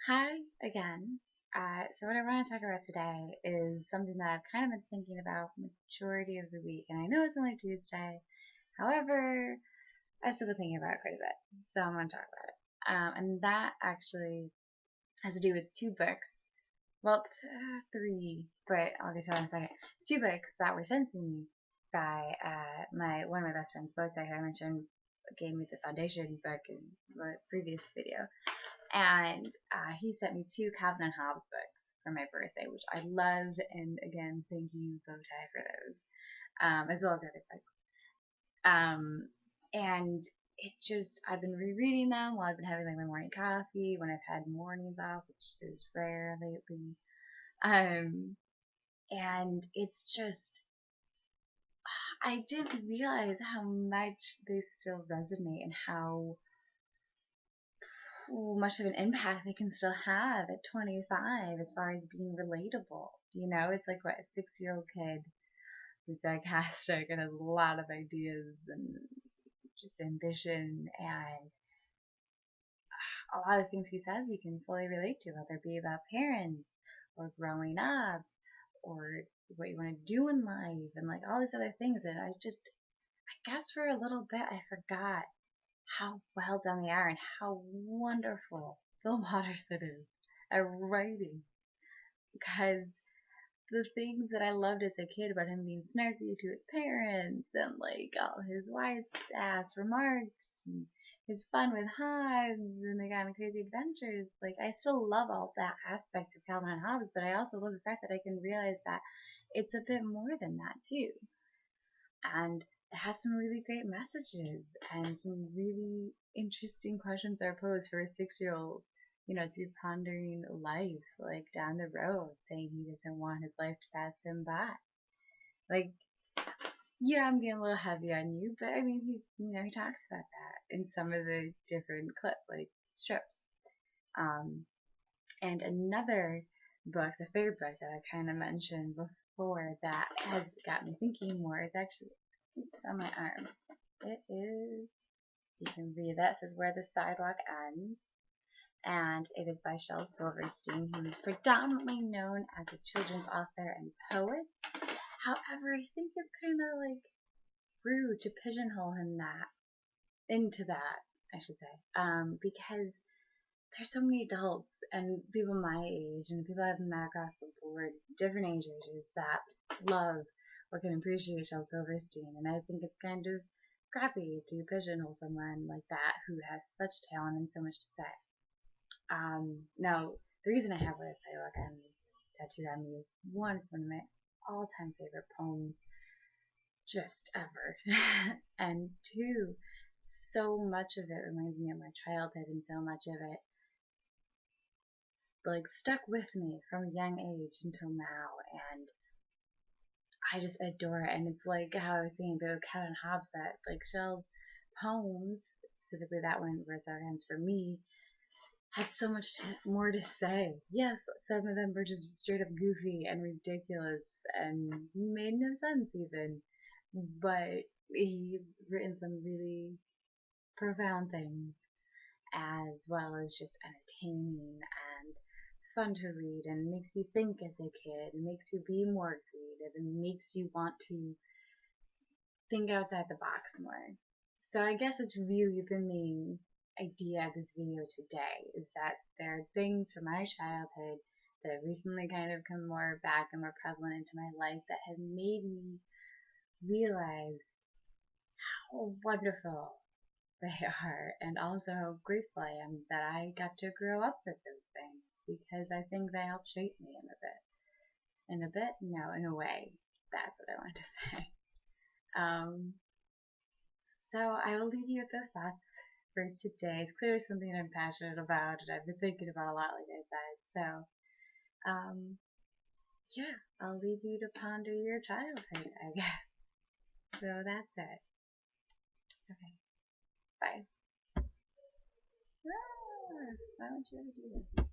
Hi again. So what I want to talk about today is something that I've kind of been thinking about majority of the week, and I know it's only Tuesday. However, I've still been thinking about it quite a bit, so I'm going to talk about it. And that actually has to do with two books. Well, three, but I'll get to that in a second. Two books that were sent to me by one of my best friends, both who I mentioned gave me the foundation book in the previous video. And he sent me two Calvin and Hobbes books for my birthday, which I love. And again, thank you, Bowtie, for those, as well as other books. And it just, I've been rereading them while I've been having like my morning coffee, when I've had mornings off, which is rare lately. And it's just, I didn't realize how much they still resonate and how much of an impact they can still have at 25 as far as being relatable. It's like what, a 6-year-old kid who's sarcastic and has a lot of ideas and just ambition, and a lot of things he says you can fully relate to, whether it be about parents or growing up or what you want to do in life and like all these other things. And I guess for a little bit I forgot how well done they are and how wonderful Phil Watterson is at writing. Because the things that I loved as a kid about him being snarky to his parents and like all his wise ass remarks and his fun with Hobbes and the kind of crazy adventures, like I still love all that aspect of Calvin and Hobbes, but I also love the fact that I can realize that it's a bit more than that too. And it has some really great messages and some really interesting questions are posed for a 6-year-old, to be pondering life, like down the road, saying he doesn't want his life to pass him by. Like, yeah, I'm getting a little heavy on you, but I mean, he talks about that in some of the different strips. And another book, the third book that I kind of mentioned before that has got me thinking more, is actually, it's on my arm. It is, you can read that. It says Where the Sidewalk Ends. And it is by Shel Silverstein, who is predominantly known as a children's author and poet. However, I think it's kind of like rude to pigeonhole him into that, I should say, because there's so many adults and people my age and people I've met across the board, different age ranges, that love or can appreciate Shel Silverstein, and I think it's kind of crappy to pigeonhole someone like that who has such talent and so much to say. Now, the reason I have Where the Sidewalk Ends tattooed on me is, one, it's one of my all-time favorite poems just ever, and two, so much of it reminds me of my childhood, and so much of it like stuck with me from a young age until now, and I just adore it. And it's like how I was saying about Calvin Hobbes, that like Shel's poems, specifically that one, Where the Sidewalk Ends, for me, had so much more to say. Yes, some of them were just straight up goofy and ridiculous and made no sense even, but he's written some really profound things, as well as just entertaining and fun to read, and makes you think as a kid, and makes you be more creative, and makes you want to think outside the box more. So I guess it's really the main idea of this video today, is that there are things from my childhood that have recently kind of come more back and more prevalent into my life that have made me realize how wonderful they are, and also how grateful I am that I got to grow up with those things, because I think they helped shape me in a bit. In a bit? No, in a way. That's what I wanted to say. So I will leave you with those thoughts for today. It's clearly something I'm passionate about and I've been thinking about a lot, like I said. So, yeah, I'll leave you to ponder your childhood, I guess. So that's it. Okay, bye. Ah, why don't you ever do this?